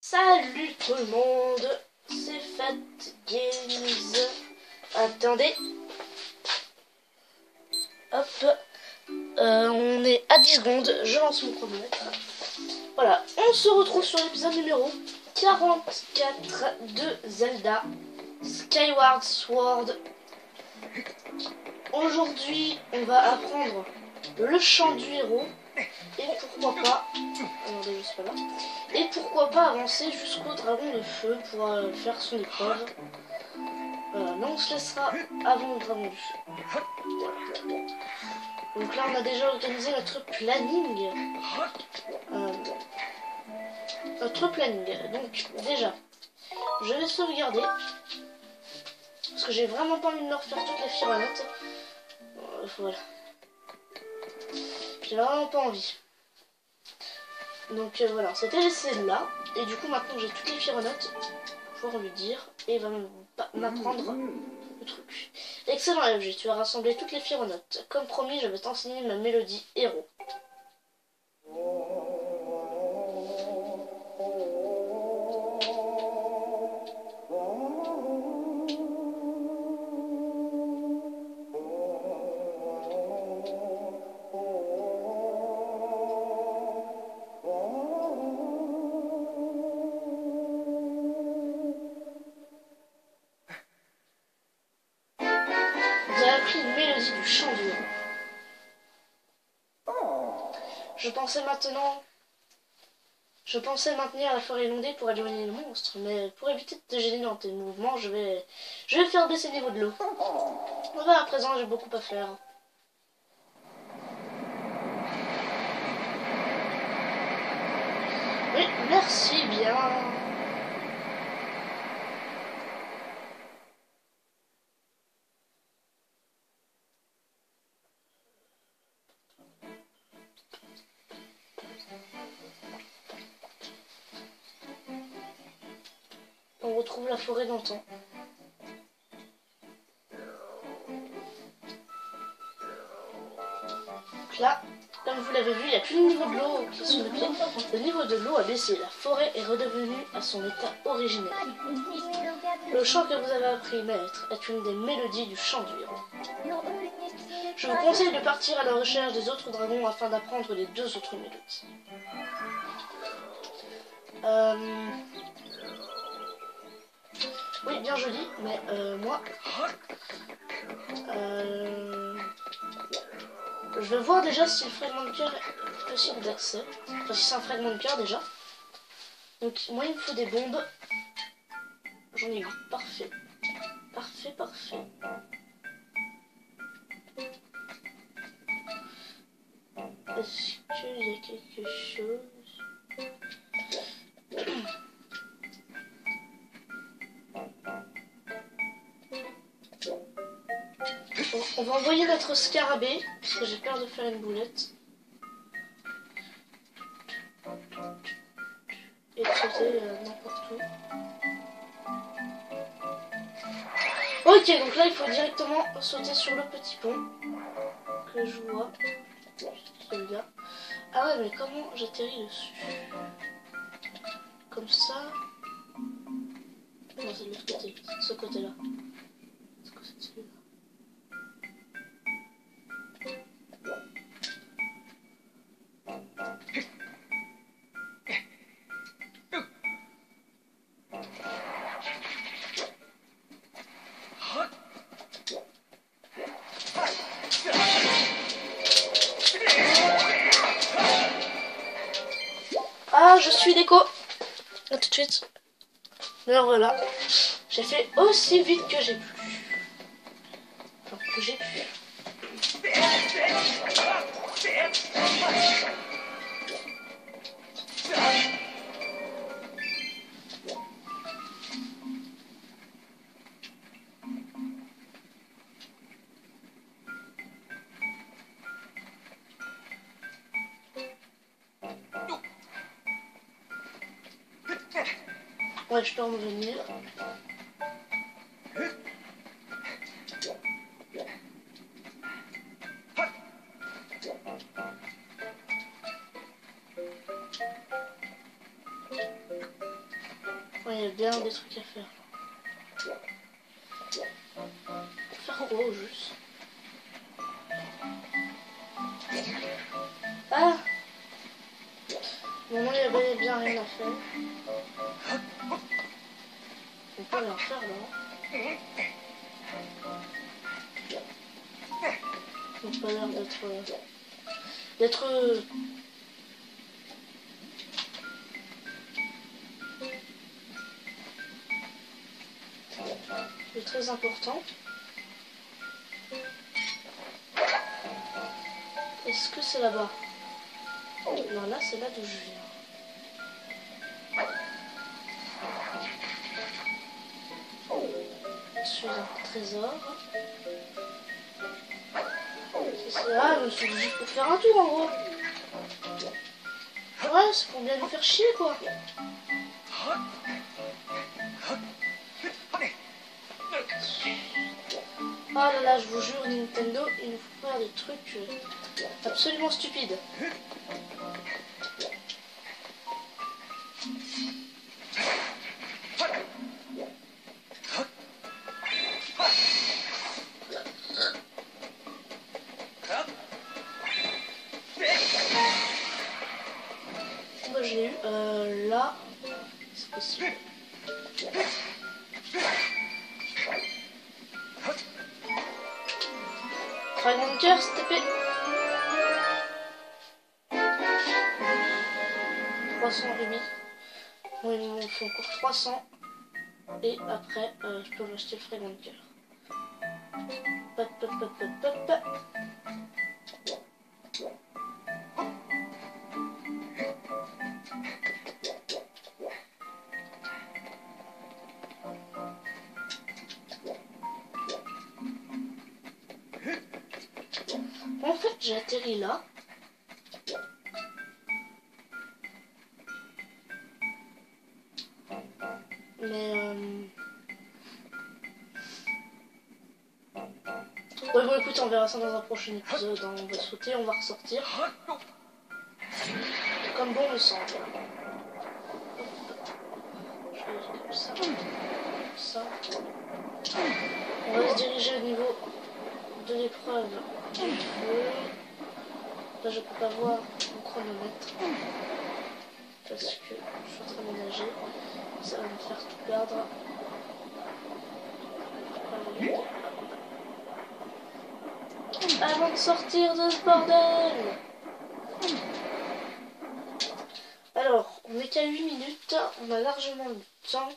Salut tout le monde, c'est Fat Games. Attendez. Hop. On est à 10 secondes, je lance mon chronomètre. Voilà, on se retrouve sur l'épisode numéro 44 de Zelda Skyward Sword. Aujourd'hui, on va apprendre le chant du héros. Et pourquoi pas... Attendez, je suis pas là. Et pourquoi pas avancer jusqu'au dragon de feu pour faire son épreuve. Voilà, mais on se laissera avant le dragon du feu. Donc là, on a déjà organisé notre planning. Donc déjà, je vais sauvegarder. Parce que j'ai vraiment pas envie de me refaire toutes les firanotes. Voilà. J'ai vraiment pas envie. Donc voilà, c'était laissé là. Et du coup, maintenant que j'ai toutes les firanotes, pour lui dire, et il va m'apprendre le truc. Excellent LG, tu as rassemblé toutes les firanotes. Comme promis, je vais t'enseigner ma mélodie héros. J'ai appris une mélodie du chant du héros. Je pensais maintenir la forêt inondée pour éloigner le monstre, mais pour éviter de te gêner dans tes mouvements, je vais faire baisser le niveau de l'eau. Voilà, à présent, j'ai beaucoup à faire. Oui, merci bien. On retrouve la forêt d'antan. Donc là, comme vous l'avez vu, il n'y a plus le niveau de l'eau qui est sous le pied. Le niveau de l'eau a baissé. La forêt est redevenue à son état originel. Le chant que vous avez appris, maître, est une des mélodies du chant du héros. Je vous conseille de partir à la recherche des autres dragons afin d'apprendre les deux autres mélodies. Oui, bien joli, mais moi... je vais voir déjà si le fragment de cœur est possible d'accès. Enfin, si c'est un fragment de cœur déjà. Donc, moi, il me faut des bombes. J'en ai 8. Parfait. Parfait, parfait. Est-ce qu'il y a quelque chose? Bon, on va envoyer notre scarabée, parce que j'ai peur de faire une boulette. Et de sauter n'importe où. Ok, donc là il faut directement sauter sur le petit pont que je vois. Celui-là. Ah ouais, mais comment j'atterris dessus? Comme ça. Non, c'est de l'autre côté, c'est de ce côté-là. C'est quoi c'est celui-là? Ah, je suis déco. À tout de suite. Alors voilà. J'ai fait aussi vite que j'ai pu. Enfin, que j'ai pu. Ouais, je peux en revenir. il y a bien des trucs à faire. Faire quoi au juste? Ah! Bon, non, il y a bel et bien rien à faire. On peut rien faire là. Ça n'a pas l'air d'être très important. Est-ce que c'est là-bas? Non, là c'est là d'où je viens. Je suis un trésor. Ah, je me suis dit juste pour faire un tour en gros. Ouais, c'est pour bien nous faire chier quoi. Ah là là, je vous jure, Nintendo, il nous faut faire des trucs absolument stupides. Moi j'ai eu là, c'est possible. Fragment de cœur, s'il te plaît. 300 rubis. Bon, il me faut encore 300. Et après, je peux m'acheter le fragment de cœur. Pop, pop, pop, pop, pop, pop. En fait, j'ai atterri là. Mais ouais, bon écoute, on verra ça dans un prochain épisode. Hein. On va sauter, on va ressortir. Comme bon me semble. Comme ça. Comme ça. On va se diriger au niveau de l'épreuve du feu. Là, je peux pas voir mon chronomètre. Parce que je suis en train de nager. Ça va me faire tout perdre. Avant de sortir de ce bordel. Alors, on n'est qu'à 8 minutes. On a largement le temps.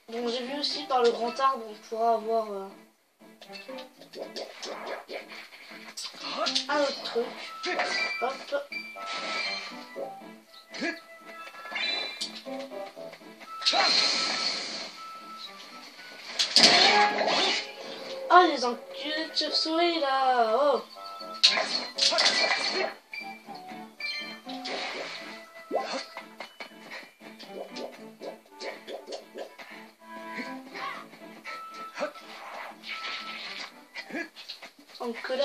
Donc j'ai vu aussi par le grand arbre, on pourra avoir un autre truc. Hop. Ah, les enculés de chauve-souris là. Oh. Enculé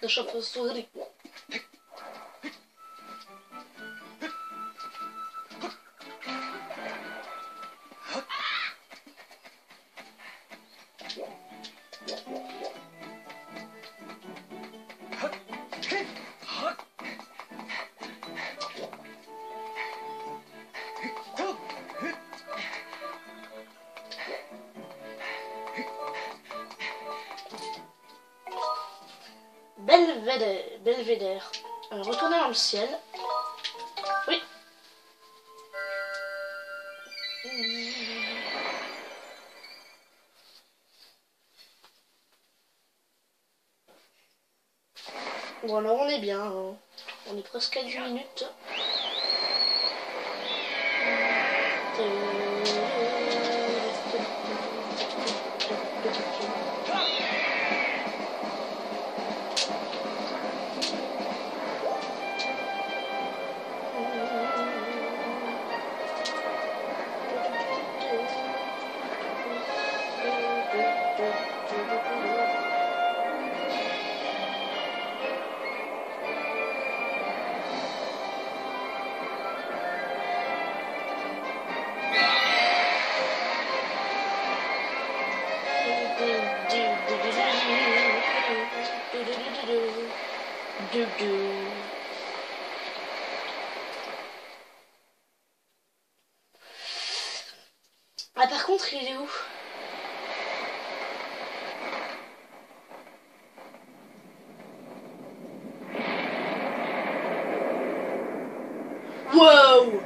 de chauve-souris. Belvédère. Retourner dans le ciel. Oui. Bon alors on est bien. Hein. On est presque à 10 minutes. Ah, par contre, il est où? Wow!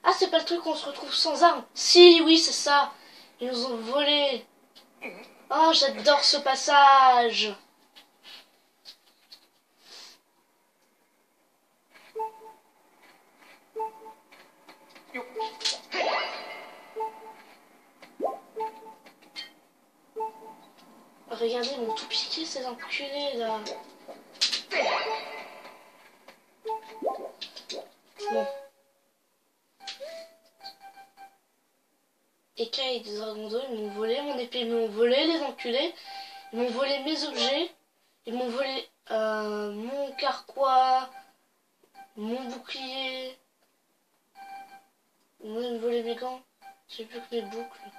Ah, c'est pas le truc où on se retrouve sans armes? Si, oui, c'est ça. Ils nous ont volé. Oh, j'adore ce passage. Regardez, ils m'ont tout piqué, ces enculés, là. Bon. Et Kai des Dragons 2, ils m'ont volé mon épée, ils m'ont volé les enculés. Ils m'ont volé mes objets. Ils m'ont volé mon carquois, mon bouclier. Ils m'ont volé mes gants. J'ai plus que mes boucles.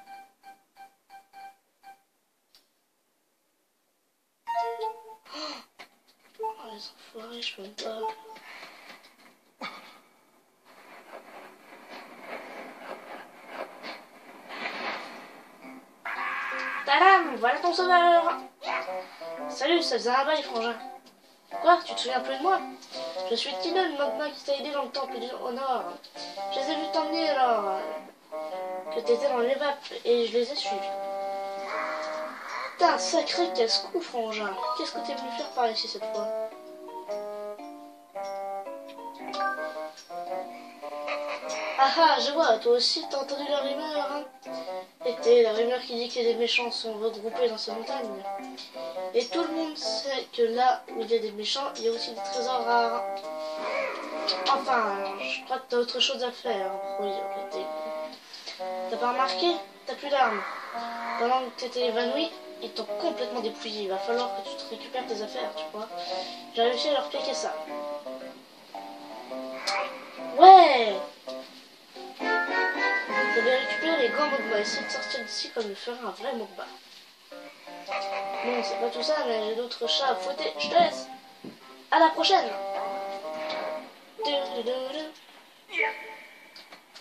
Oh, les enfoirés, je peux même pas. Tadam, voilà ton sauveur. Salut, ça faisait un bail, frangin. Quoi, tu te souviens plus de moi? Je suis Timon, maintenant qui t'a aidé dans le temple du Honor. Je les ai vus t'emmener alors que t'étais dans les vapes et je les ai suivis. Putain, sacré casse-cou, frangin. Qu'est-ce que t'es venu faire par ici cette fois? Ah ah, je vois, toi aussi t'as entendu la rumeur, hein? Et la rumeur qui dit que les méchants sont regroupés dans ces montagnes. Et tout le monde sait que là où il y a des méchants, il y a aussi des trésors rares. Enfin, je crois que t'as autre chose à faire. Oui, en fait. T'as pas remarqué? T'as plus d'armes. Pendant que t'étais évanoui, ils t'ont complètement dépouillé. Il va falloir que tu te récupères tes affaires, tu vois. J'ai réussi à leur piquer ça. Ouais! T'avais récupéré les grands Mogba. Essaye de sortir d'ici comme le ferait un vrai Mogba. Bon, c'est pas tout ça, mais j'ai d'autres chats à fouetter. Je te laisse. À la prochaine.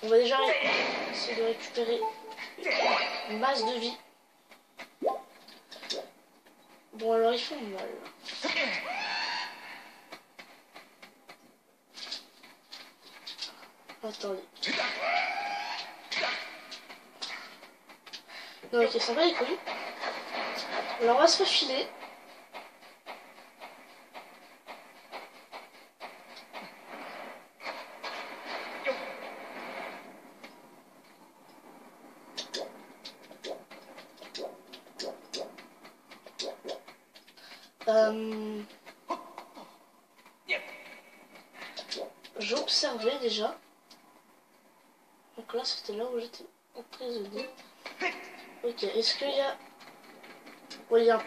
On va déjà essayer de récupérer une masse de vie. Bon, alors ils font mal. Attendez. Non, ok, ça va les couilles. Alors on va se refiler. J'ai observé déjà. Donc là, c'était là où j'étais emprisonné. Ok, est-ce qu'il y a... Oui, il y a...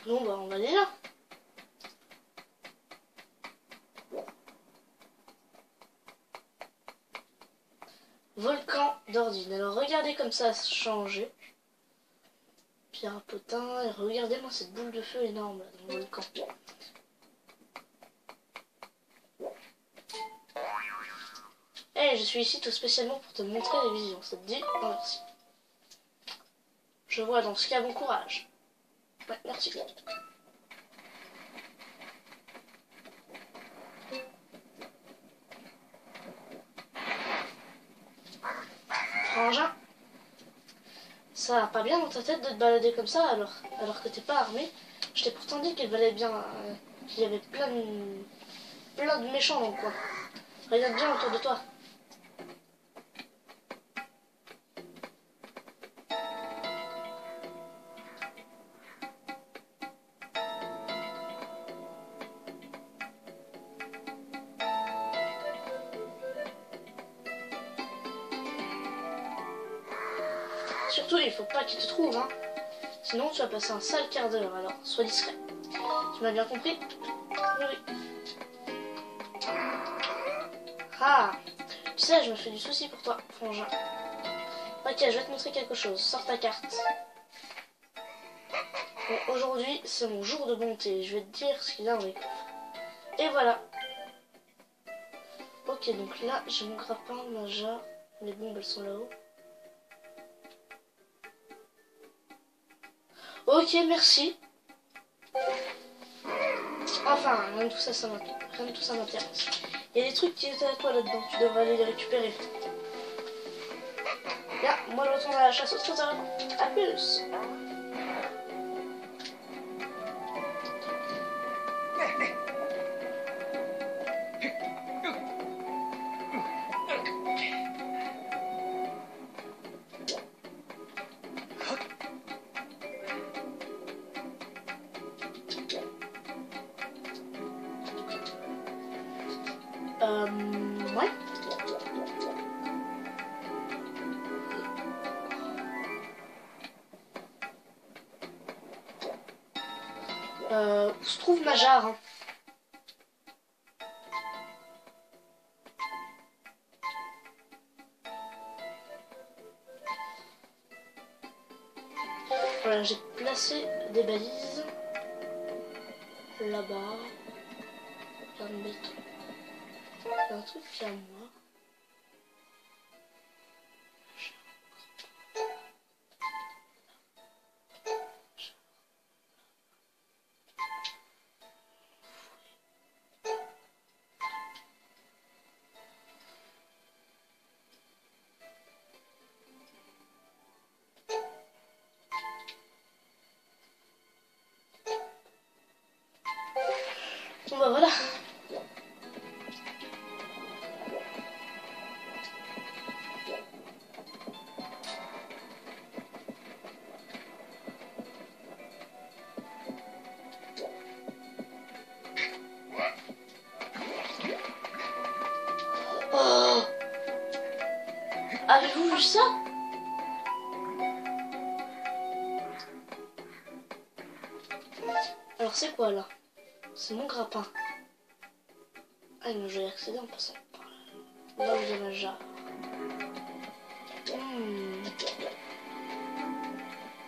Bon, bah, on va aller là. Volcan d'Ordine. Alors, regardez comme ça a changé. Pierre à potin. Et regardez-moi cette boule de feu énorme là, dans le volcan. Hey, je suis ici tout spécialement pour te montrer les visions. Ça te dit? Non, merci. Je vois, dans ce cas, bon courage. Ouais, merci. Frangin, ça va pas bien dans ta tête de te balader comme ça alors que t'es pas armé Je t'ai pourtant dit qu'il valait bien, qu'il y avait plein de méchants dans le coin. Regarde bien autour de toi. Surtout, il faut pas qu'il te trouve, hein. Sinon, tu vas passer un sale quart d'heure, alors sois discret. Tu m'as bien compris? Oui. Ah, tu sais, je me fais du souci pour toi, frangin. Ok, je vais te montrer quelque chose. Sors ta carte. Bon, aujourd'hui, c'est mon jour de bonté. Je vais te dire ce qu'il y a dans les coffres. Et voilà. Ok, donc là, j'ai mon grappin, ma jarre. Les bombes, elles sont là-haut. Ok, merci. Enfin, rien de tout ça, m'intéresse. Il y a des trucs qui étaient à toi là-dedans. Tu devrais aller les récupérer. Bien, moi je retourne à la chasse au trésor. A plus. Ouais. Où se trouve ma jarre, hein? Voilà, j'ai placé des balises. Là-bas. Plein de béton. Il y a un truc qui est à moi. Bon bah voilà. Oh, avez-vous vu ça? Alors c'est quoi là? C'est mon grappin. Ah mais je vais y accéder en passant par là. Là où il y a ma jarre.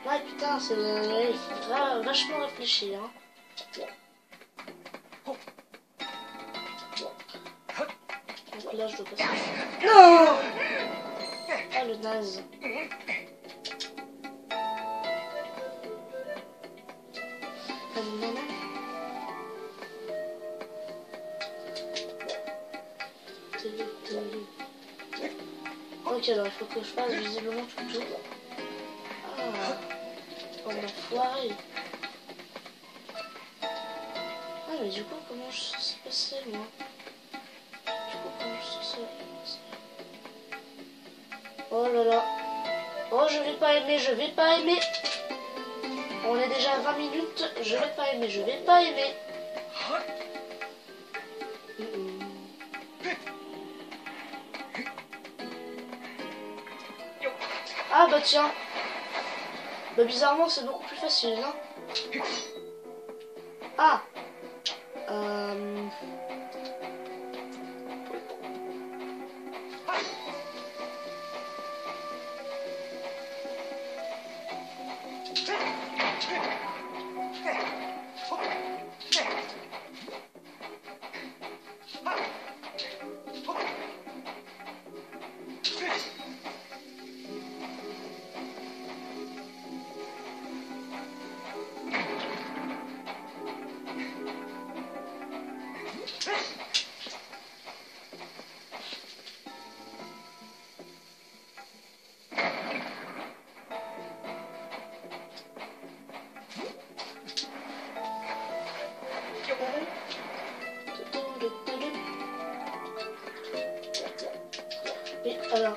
Ouais putain, il faut vachement réfléchir, hein. Donc là je dois passer. Non! Ah le naze. Ok, alors il faut que je fasse visiblement tout. Ah, on a foiré. Ah, mais du coup, comment je suis censé passer, moi? Du coup, comment je suis censé passer? Oh là là. Oh, je vais pas aimer, je vais pas aimer. On est déjà à 20 minutes, je vais pas aimer, je vais pas aimer. Ah bah tiens. Bah bizarrement c'est beaucoup plus facile, hein. Ah. Oui, alors,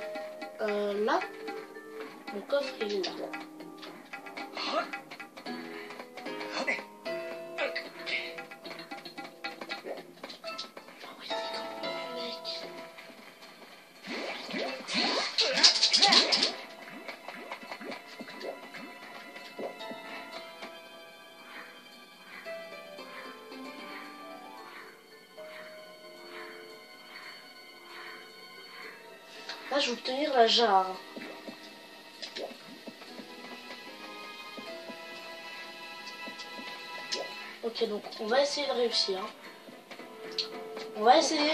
là, le coffre il est là. Là, je vais obtenir la jarre. Ok, donc on va essayer de réussir. On va essayer.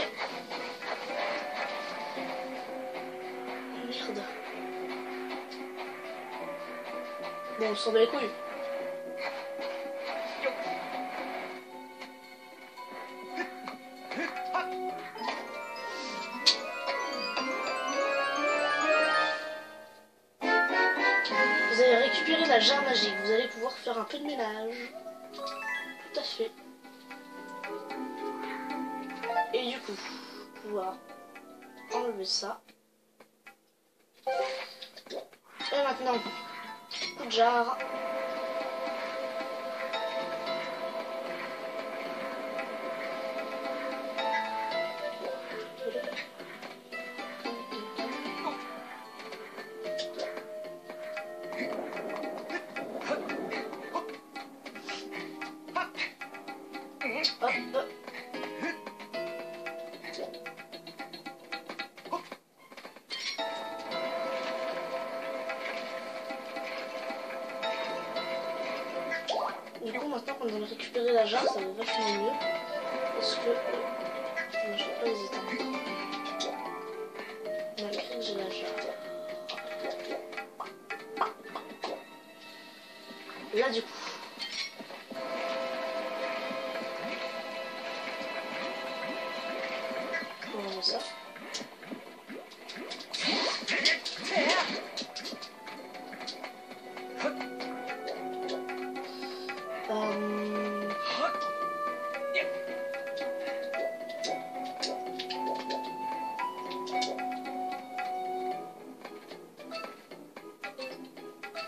Merde. Bon, on s'en bat les couilles. Vous avez récupéré la jarre magique. Vous allez pouvoir faire un peu de ménage. Tout à fait. Et du coup, pouvoir enlever ça. Et maintenant, coup de jarre. Hop, hop. Du coup, maintenant qu'on a récupéré la jarre, ça va vachement mieux. Parce que... je vais pas les éteindre. Malgré que j'ai la jarre. Là, du coup... on va ça.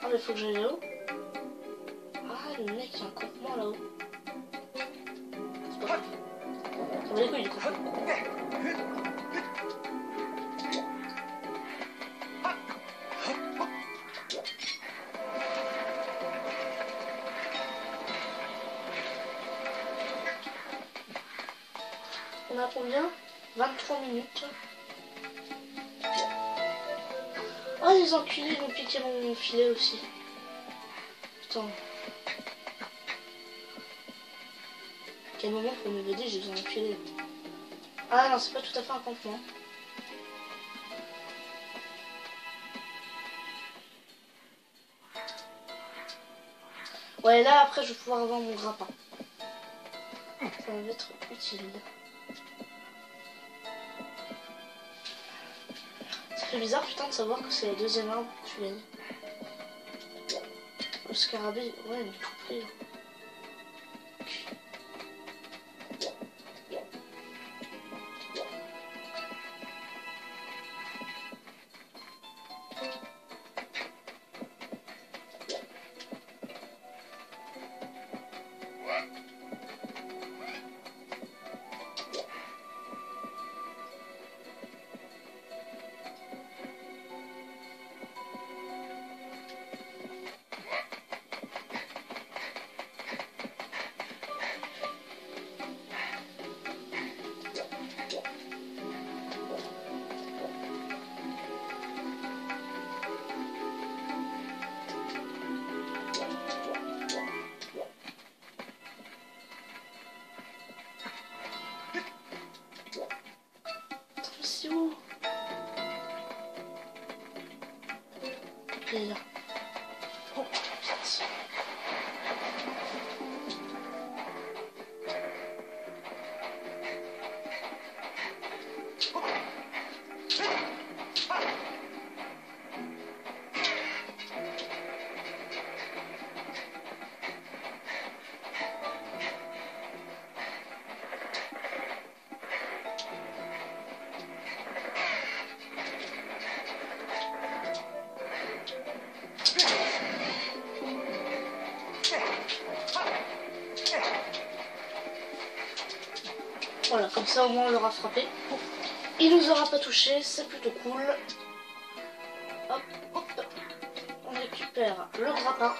Ah, mais faut que j'aille là-haut. Ah, le mec, il y a un campement là-haut. C'est pas grave. Ça va les couilles, du coup. On a combien? 23 minutes. Oh, les enculés, ils m'ont piqué mon filet aussi. Putain. Quel moment pour m'aider, j'ai besoin d'un filet. Ah non, c'est pas tout à fait un campement. Ouais, là, après, je vais pouvoir avoir mon grappin. Ça va être utile. Ça fait bizarre, putain, de savoir que c'est la deuxième arme que tu gagnes. Le scarabée, ouais, il est tout pris. Voilà, comme ça au moins on l'aura frappé. Il nous aura pas touché, c'est plutôt cool. Hop, hop. On récupère le grappin.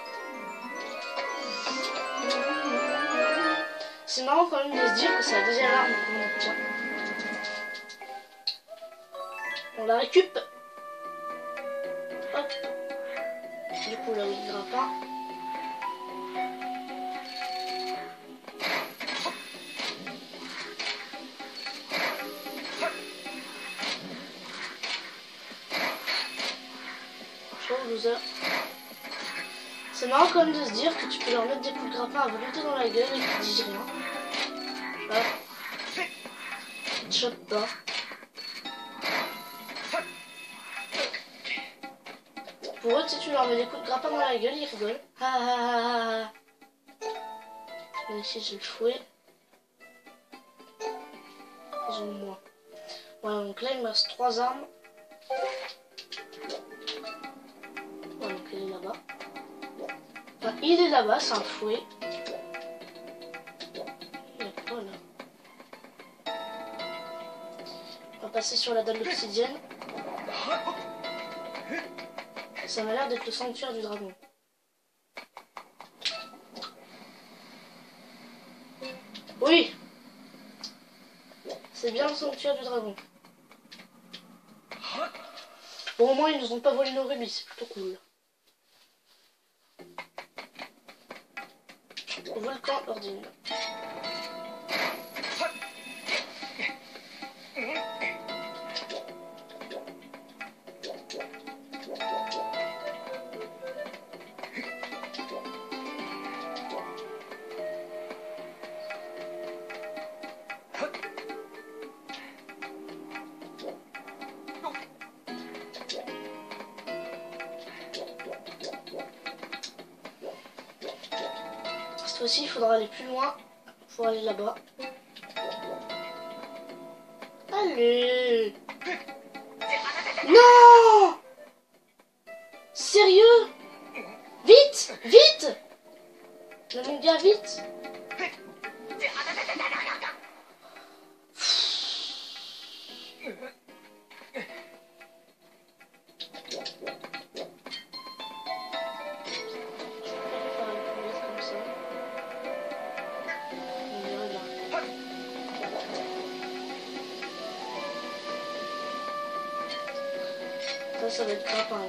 C'est marrant quand même de se dire que c'est la deuxième arme qu'on obtient. On la récup. Hop. Du coup là oui, le grappin. Loser. C'est marrant quand même de se dire que tu peux leur mettre des coups de grappin à volonté dans la gueule et qu'ils disent rien. Hop. Chope pas. Pour eux, tu leur mets des coups de grappin dans la gueule, ils rigolent. Ha ha ha ha. Ici j'ai le fouet. Ils ont moins. Voilà, donc là il me reste 3 armes. Voilà, donc il est là-bas. Enfin, il est là-bas, c'est un fouet. Il y a quoi là? On va passer sur la dalle d'obsidienne. Ça m'a l'air d'être le sanctuaire du dragon. Oui! C'est bien le sanctuaire du dragon. Bon, au moins, ils nous ont pas volé nos rubis, c'est plutôt cool. Volcan ordine. Cette fois-ci, il faudra aller plus loin pour aller là-bas. Allez! Non! Sérieux? Vite! Vite! Mais mon gars, vite! Ça va être grappin là.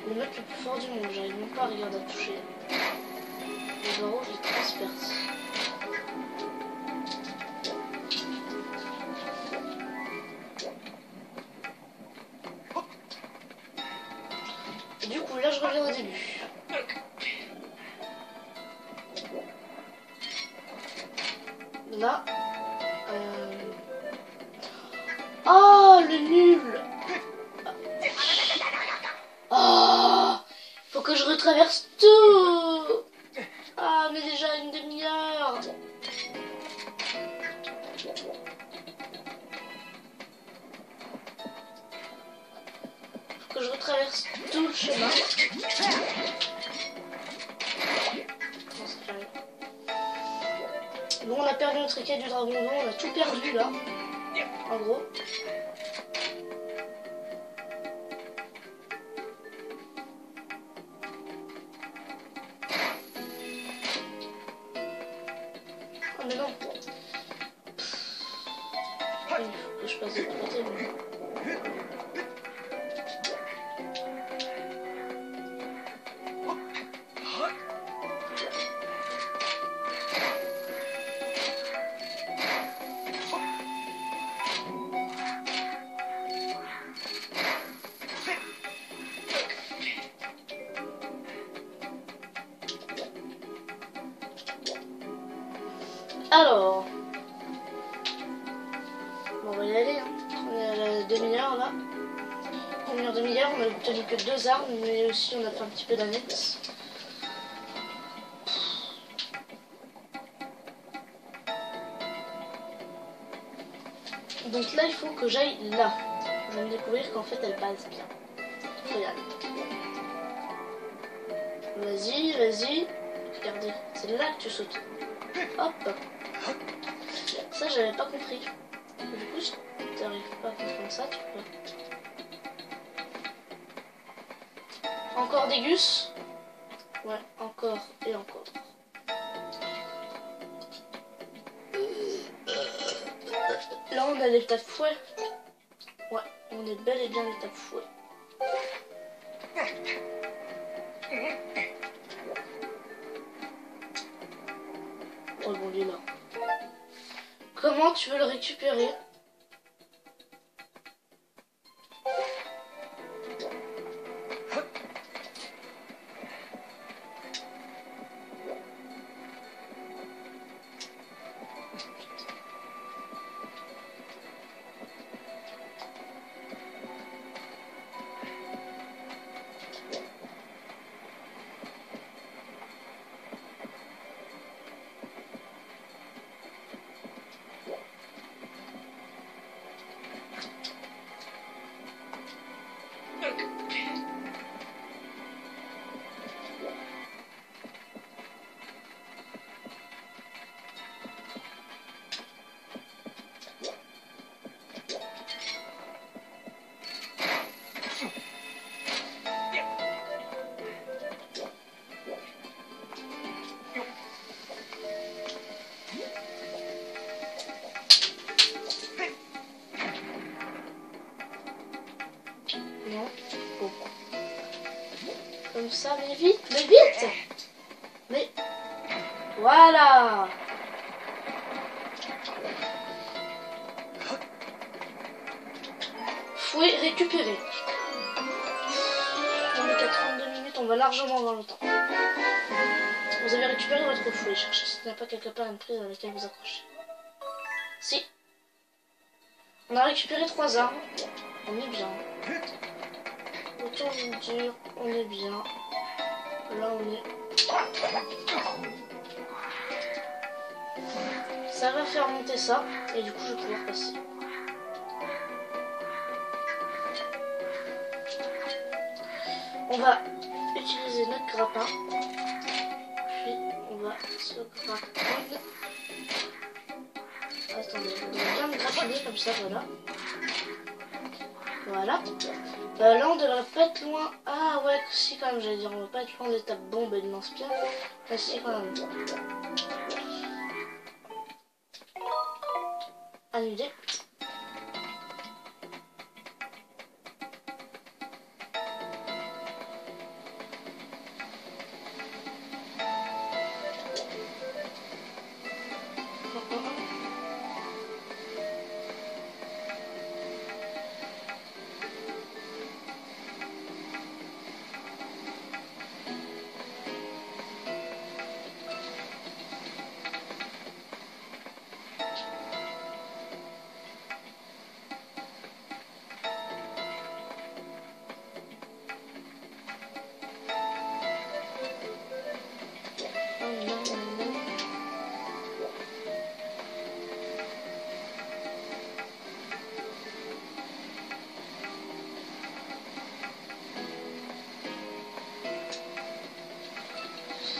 Le mec le plus fort du monde, j'arrive même pas à regarder à toucher. Le barreau, je les transperce. Et du coup, là je reviens au début. Là. Oh, le nul! Oh, faut que je retraverse tout! Ah, mais déjà une demi-heure! Faut que je retraverse tout le chemin. Bon, on a perdu notre écaille du dragon blanc, on a tout perdu là, en gros. Ah mais non. Il faut que je passe de l'autre côté. Alors, bon, on va y aller, hein. On est à la demi-heure là. Première demi-heure, on a obtenu que 2 armes, mais aussi on a fait un petit peu d'annexe. Donc là, il faut que j'aille là. je viens de découvrir qu'en fait elle passe bien. Regarde. Vas-y, vas-y. Regardez, c'est là que tu sautes. Hop. Ça, j'avais pas compris. Du coup, si t'arrives pas à comprendre ça, tu peux. Encore des gus. Ouais, encore et encore. Là, on a des tas de fouets. Ouais, on est bel et bien des tas de fouets. Oh bon, il est là. Comment tu veux le récupérer? Non. Bon. Comme ça, mais vite, mais vite. Mais voilà. Fouet récupéré. On est qu'à 32 minutes, on va largement avoir le temps. Vous avez récupéré votre fouet. Cherchez s'il n'y a pas quelque part une prise à laquelle vous accrochez. Si. On a récupéré 3 armes. On est bien. Autant vous dire, on est bien. Là, on est... Ça va faire monter ça. Et du coup, je vais pouvoir passer. On va utiliser notre grappin. Puis, on va se grappiner. Attendez, on va bien me grappiner comme ça, voilà. Voilà. Là, on devrait pas être loin. Ah ouais, si quand même, j'allais dire, on va pas être loin d'étape bombe et de lance-pierre. Mais si quand même. Annulé.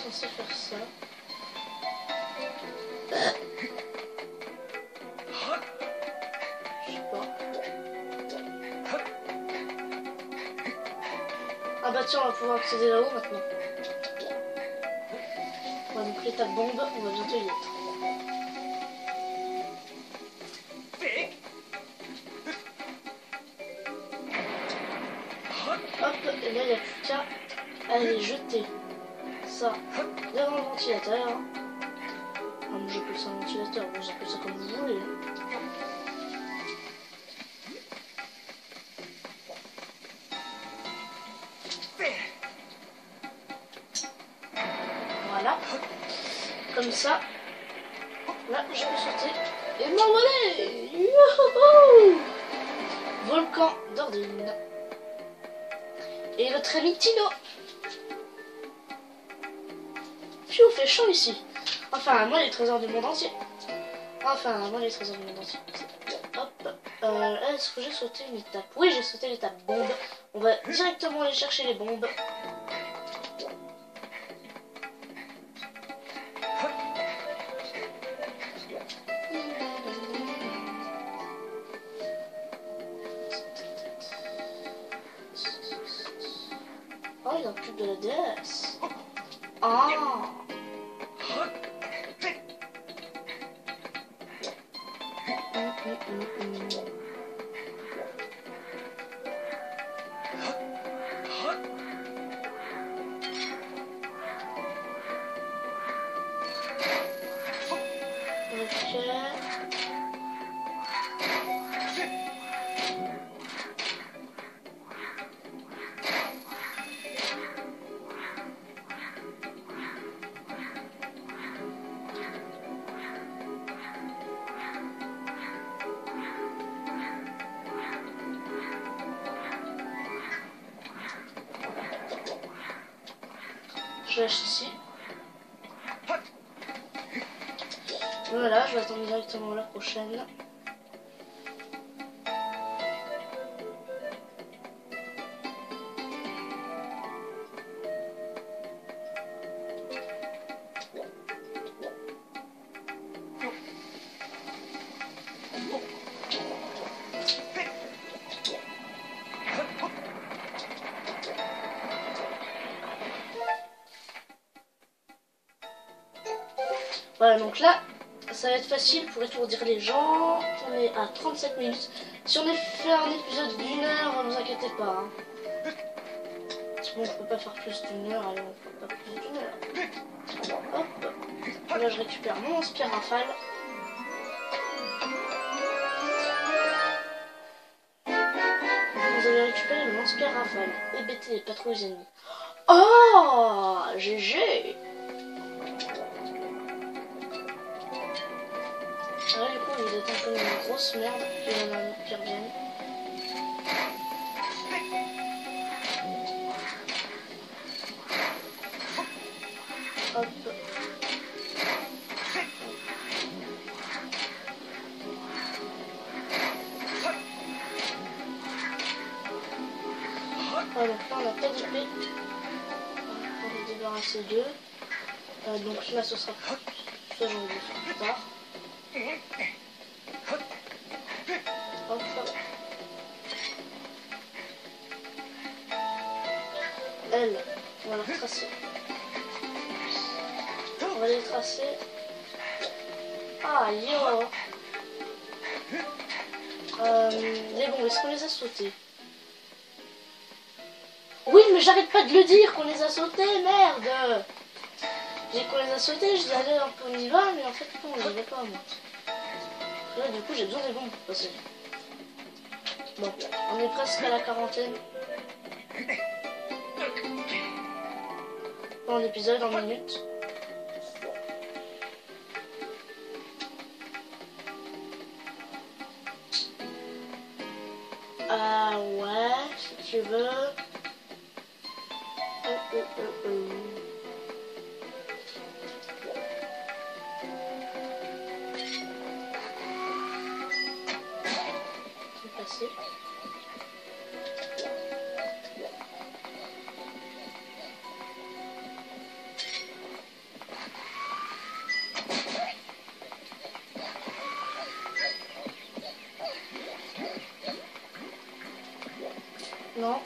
Censé faire ça. Je sais pas. Ah bah tiens, on va pouvoir accéder là-haut maintenant. Ouais, donc l'étape bombe, on va bientôt y être. Hop, et là il n'y a plus qu'à aller jeter ça devant le ventilateur. Ah, moi j'appelle ça un ventilateur, vous appelez ça comme vous voulez. Voilà. Comme ça. Là, je peux sauter. Et m'envoler. Youhou! Volcan d'Ordine. Et notre ami Tino. Pfiou, fait chaud ici. Enfin, moi les trésors du monde entier. Enfin, moi les trésors du monde entier. Hop. Est-ce que j'ai sauté une étape? Oui, j'ai sauté l'étape bombe. On va directement aller chercher les bombes. Oh, il a plus de la DS. Ah. Je lâche ici. Voilà, je vais attendre directement la prochaine. Voilà, donc là, ça va être facile pour étourdir les gens. On est à 37 minutes. Si on est fait un épisode d'une heure, ne vous inquiétez pas. Hein. Bon, je peux pas faire plus d'une heure, allez, on fera pas plus d'une heure. Hop, là je récupère mon lance-pierre rafale. Vous avez récupéré le lance-pierre rafale. Hébété les patrouilles ennemies. Oh, GG. Là, du coup, il est comme une grosse merde. Il y en a un autre qui revienne. Hop. Ah, donc là, on n'a pas d'épée. On va débarrasser d'eux. Donc là, ce sera... Ça, j'en vais le faire plus tard. Hop. Elle, on va la retracer. On va les tracer. Ah, yo. Les bombes, est-ce qu'on les a sautés? Oui, mais j'arrête pas de le dire qu'on les a sautés, merde. J'ai qu'on les a sautés, je dis allez, on y va, mais en fait, non, on y va pas, moi. Là, du coup, j'ai besoin des bombes pour passer. Bon, on est presque à la quarantaine. Bon, l'épisode en minutes. Ah ouais, si tu veux. C'est passé. Non.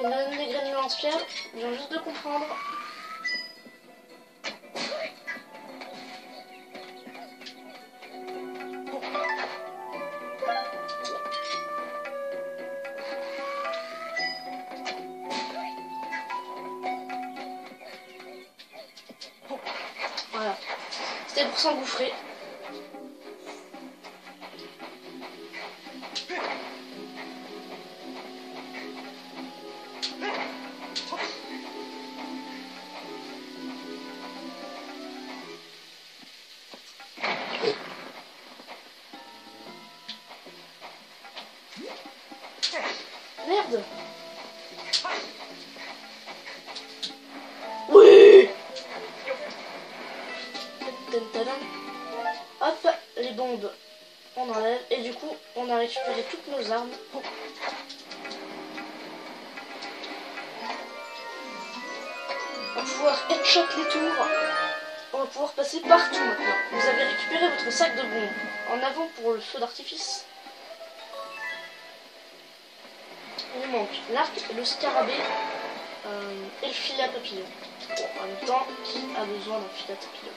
me donne des graines de lance-pierre. Je viens juste de comprendre. Voilà. C'était pour s'engouffrer. Merde. Oui. Hop, les bombes, on enlève. Et du coup, on a récupéré toutes nos armes. On va pouvoir headshot les tours. On va pouvoir passer partout maintenant. Vous avez récupéré votre sac de bombes. En avant pour le feu d'artifice. Il nous manque l'arc, le scarabée et le filet à papillon. Bon, en même temps, qui a besoin d'un filet à papillon?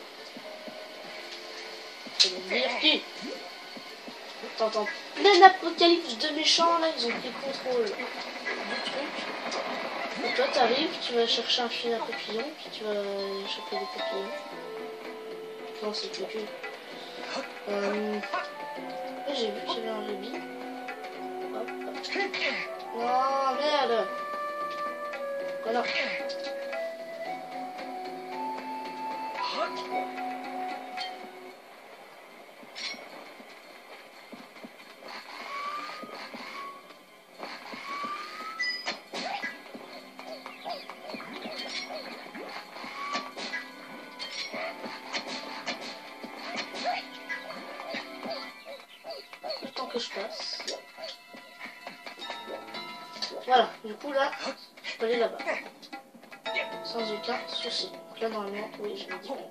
C'est le dire qui? T'entends plein apocalypse de méchants là, ils ont pris le contrôle du truc. Et toi t'arrives, tu vas chercher un filet à papillon, puis tu vas choper des papillons. Non, c'est plus que... j'ai vu qu'il y avait un rébit. Hop, hop. Non, merde. Voilà. Le temps que je passe. Voilà, du coup là, je peux aller là-bas. Sans aucun souci. Donc là normalement, oui, je me dis bon.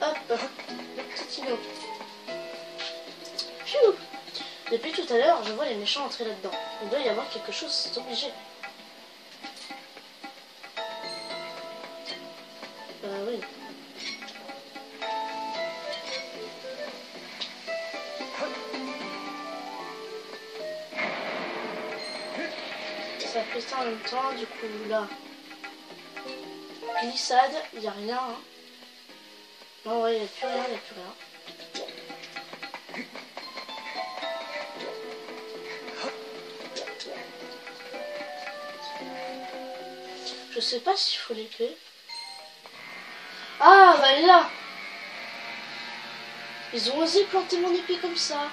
Hop, le petit îlot. Pfiou. Depuis tout à l'heure, je vois les méchants entrer là-dedans. Il doit y avoir quelque chose, c'est obligé. Oui. Ça fait ça en même temps, du coup là. Glissade, il n'y a rien. Hein. Non, ouais, il n'y a plus rien, il n'y a plus rien. Je sais pas s'il faut l'épée. Ah, bah là. Ils ont osé planter mon épée comme ça.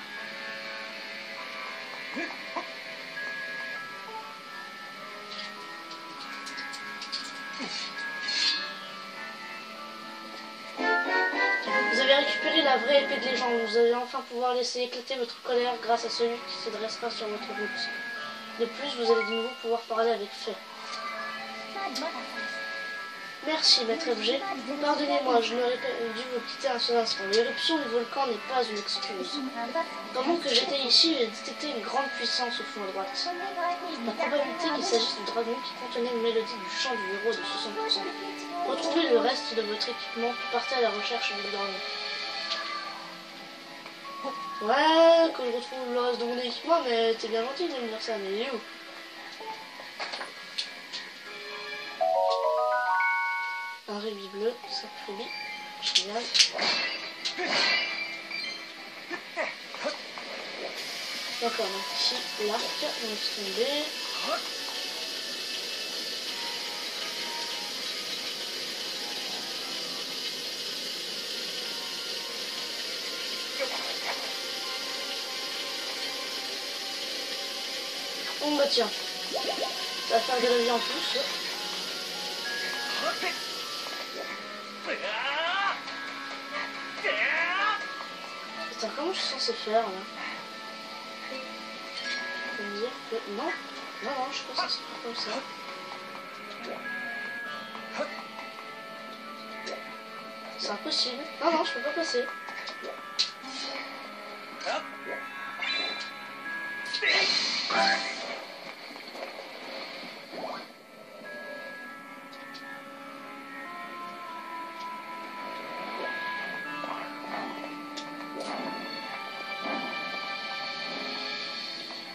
Vous avez récupéré la vraie épée de légende. Vous allez enfin pouvoir laisser éclater votre colère grâce à celui qui se dressera sur votre route. De plus, vous allez de nouveau pouvoir parler avec Fée. Merci, maître FG. Pardonnez-moi, je n'aurais pas dû vous quitter un seul instant. L'éruption du volcan n'est pas une excuse. Pendant que j'étais ici, j'ai détecté une grande puissance au fond à droite. La probabilité qu'il s'agisse du dragon qui contenait une mélodie du chant du héros de 60%. Retrouvez le reste de votre équipement, puis partez à la recherche du dragon. Ouais, que je retrouve le reste de mon équipement, mais t'es bien gentil de me dire ça, mais il est où? Un rébis bleu, 5 rébis, génial. D'accord, donc ici l'arc, on laisse tomber. Bon bah tiens, ça va faire de la vie en plus. Putain, comment je suis censé faire là? Je peux me dire que non, non, je suis pas censé faire comme ça. C'est impossible. Non, non, je peux pas passer.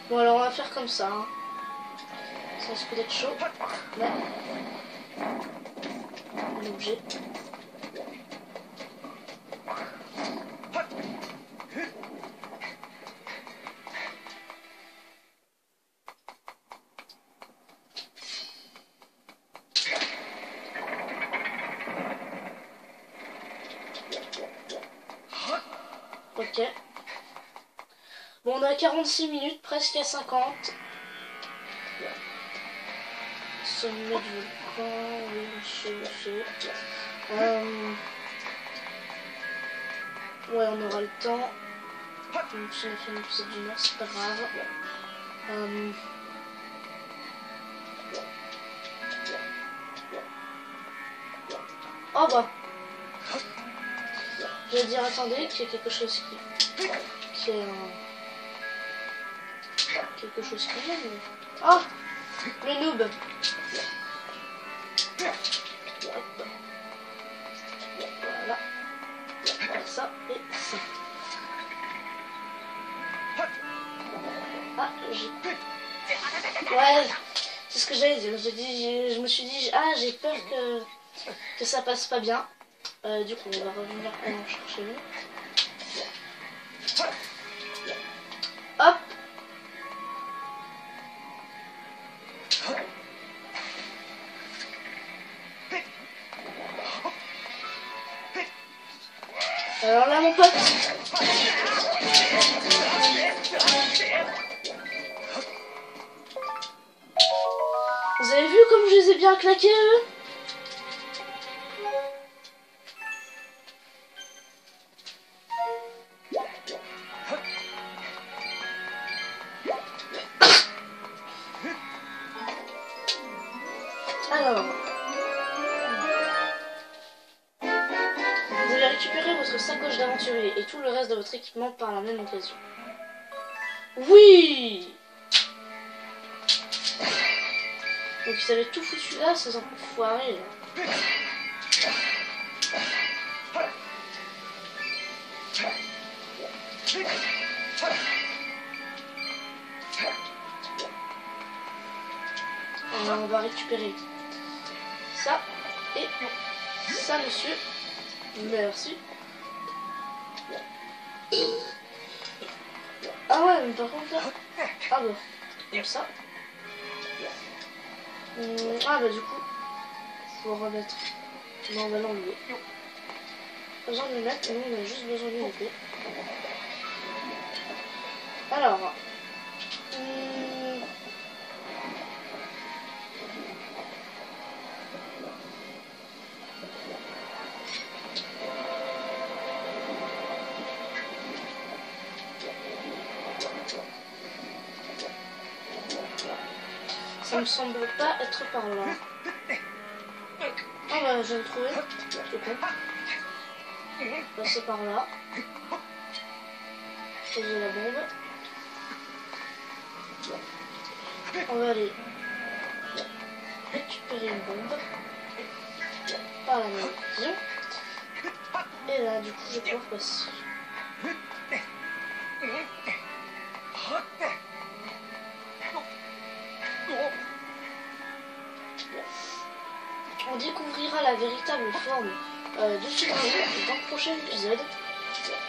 Bon, alors on va faire comme ça. Hein. Ça risque d'être chaud. Mais on est obligé. Ok. Bon, on a 46 minutes, presque à 50. Sommet du volcan, oui, monsieur. Ouais, on aura le temps. Donc, si on fait un épisode d'une heure, c'est pas grave. Oh bah. Je vais dire, attendez, qu'il y a quelque chose qui est quelque chose qui vient. Mais... Oh, le noob. Hop. Voilà. Ça et ça. Ah, j'ai... Ouais, c'est ce que j'allais dire. Je me suis dit, ah, j'ai peur que ça passe pas bien. Du coup, on va revenir en chercher une. Hop. Alors là, mon pote. Vous avez vu comme je les ai bien claqués, eux? Alors, vous allez récupérer votre sacoche d'aventurier et tout le reste de votre équipement par la même occasion. Oui! Donc ils avaient tout foutu là, ces enfoirés là. Alors on va récupérer ça et ça, monsieur. Merci. Ah ouais, mais par contre là... Ah bah, comme ça. Ah bah du coup, faut remettre... Non, on va l'enlever. Pas besoin de le mettre, nous on a juste besoin d'une épée. Alors... Ça me semble pas être par là. Ah bah je viens de trouver. C'est con. Passer par là. Poser la bombe. On va aller récupérer une bombe. Par la même occasion. Et là du coup je vais pouvoir passer. On découvrira la véritable forme de Fibrino dans le prochain épisode.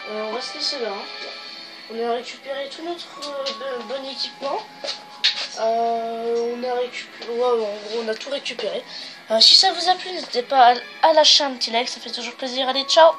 On va se laisser là. Hein. On a récupéré tout notre bon équipement. On a tout récupéré. Si ça vous a plu, n'hésitez pas à lâcher un petit like, ça fait toujours plaisir. Allez, ciao!